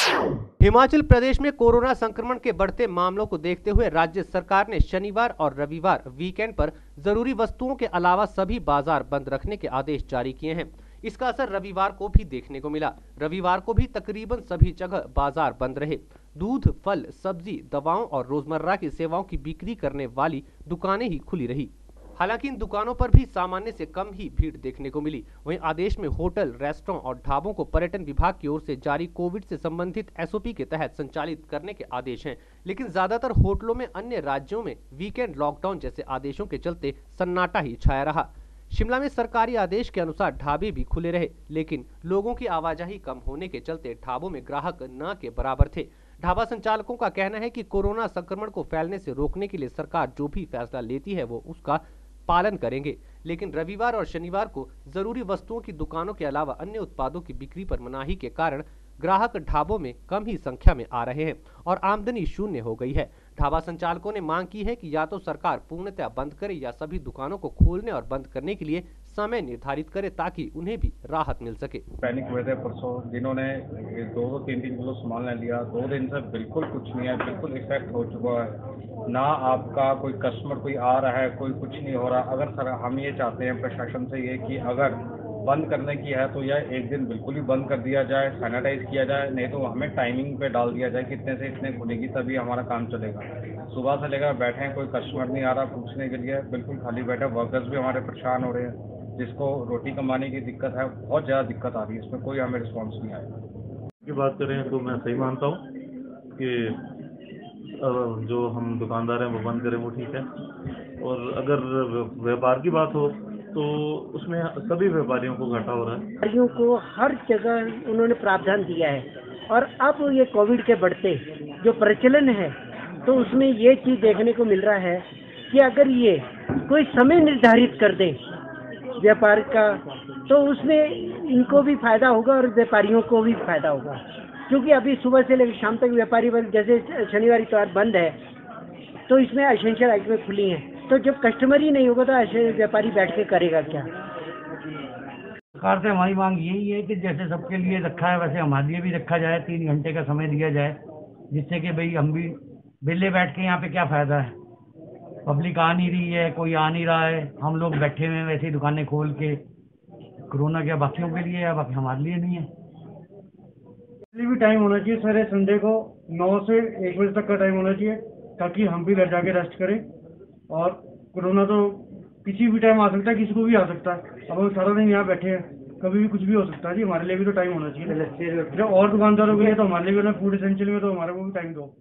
हिमाचल प्रदेश में कोरोना संक्रमण के बढ़ते मामलों को देखते हुए राज्य सरकार ने शनिवार और रविवार वीकेंड पर जरूरी वस्तुओं के अलावा सभी बाजार बंद रखने के आदेश जारी किए हैं। इसका असर रविवार को भी देखने को मिला। रविवार को भी तकरीबन सभी जगह बाजार बंद रहे। दूध, फल, सब्जी, दवाओं और रोजमर्रा की सेवाओं की बिक्री करने वाली दुकानें ही खुली रही। हालांकि इन दुकानों पर भी सामान्य से कम ही भीड़ देखने को मिली। वहीं आदेश में होटल, रेस्टोरेंट और ढाबों को पर्यटन विभाग की ओर से जारी कोविड से संबंधित एसओपी के तहत संचालित करने के आदेश हैं। लेकिन ज्यादातर होटलों में अन्य राज्यों में वीकेंड लॉकडाउन जैसे आदेशों के चलते सन्नाटा ही छाया रहा। शिमला में सरकारी आदेश के अनुसार ढाबे भी खुले रहे, लेकिन लोगों की आवाजाही कम होने के चलते ढाबों में ग्राहक न के बराबर थे। ढाबा संचालकों का कहना है कि कोरोना संक्रमण को फैलने से रोकने के लिए सरकार जो भी फैसला लेती है वो उसका पालन करेंगे, लेकिन रविवार और शनिवार को जरूरी वस्तुओं की दुकानों के अलावा अन्य उत्पादों की बिक्री पर मनाही के कारण ग्राहक ढाबों में कम ही संख्या में आ रहे हैं और आमदनी शून्य हो गई है। ढाबा संचालकों ने मांग की है कि या तो सरकार पूर्णतः बंद करे या सभी दुकानों को खोलने और बंद करने के लिए समय निर्धारित करे ताकि उन्हें भी राहत मिल सके। पैनिक हुए थे परसों, जिन्होंने 2-3 किलो सामान ले लिया, 2 दिन से बिल्कुल कुछ नहीं है, बिल्कुल इफेक्ट हो चुका है। ना आपका कोई कस्टमर कोई आ रहा है, कोई कुछ नहीं हो रहा। अगर सर हम ये चाहते हैं प्रशासन से ये कि अगर बंद करने की है तो यह एक दिन बिल्कुल ही बंद कर दिया जाए, सैनिटाइज किया जाए, नहीं तो हमें टाइमिंग पे डाल दिया जाए कितने से इतने खुलेगी, तभी हमारा काम चलेगा। सुबह से लेकर बैठे हैं, कोई कस्टमर नहीं आ रहा पूछने के लिए, बिल्कुल खाली बैठे। वर्कर्स भी हमारे परेशान हो रहे हैं, जिसको रोटी कमाने की दिक्कत है, बहुत ज़्यादा दिक्कत आ रही है, इसमें कोई हमें रिस्पॉन्स नहीं आया। की बात करें तो मैं सही मानता हूँ कि जो हम दुकानदार हैं वो बंद करें वो ठीक है, और अगर व्यापार की बात हो तो उसमें सभी व्यापारियों को घाटा हो रहा है। व्यापारियों को हर जगह उन्होंने प्रावधान दिया है, और अब ये कोविड के बढ़ते जो प्रचलन है तो उसमें ये चीज़ देखने को मिल रहा है कि अगर ये कोई समय निर्धारित कर दे व्यापार का तो उसमें इनको भी फायदा होगा और व्यापारियों को भी फायदा होगा, क्योंकि अभी सुबह से लेकर शाम तक व्यापारी वर्ग जैसे शनिवार इतवार बंद है तो इसमें एसेंशियल आइटमें खुली हैं, तो जब कस्टमर ही नहीं होगा तो ऐसे व्यापारी बैठ के करेगा क्या। सरकार से हमारी मांग यही है कि जैसे सबके लिए रखा है वैसे हमारे लिए भी रखा जाए, 3 घंटे का समय दिया जाए, जिससे कि भाई हम भी विले बैठ के यहाँ पे क्या फ़ायदा है, पब्लिक आ नहीं रही है, कोई आ नहीं रहा है, हम लोग बैठे हुए हैं वैसे ही दुकानें खोल के। कोरोना क्या बाकियों के लिए है, बाकी हमारे लिए नहीं है। भी टाइम होना चाहिए सर, संडे को 9 से 1 बजे तक का टाइम होना चाहिए ताकि हम भी घर जाके रेस्ट करें। और कोरोना तो किसी भी टाइम आ सकता है, किसी को भी आ सकता है। अब हम सारा दिन यहाँ बैठे हैं, कभी भी कुछ भी हो सकता है जी। हमारे लिए भी तो टाइम होना चाहिए, और दुकानदारों के लिए तो हमारे लिए भी फूड एसेंशियल में तो हमारे को भी टाइम दो।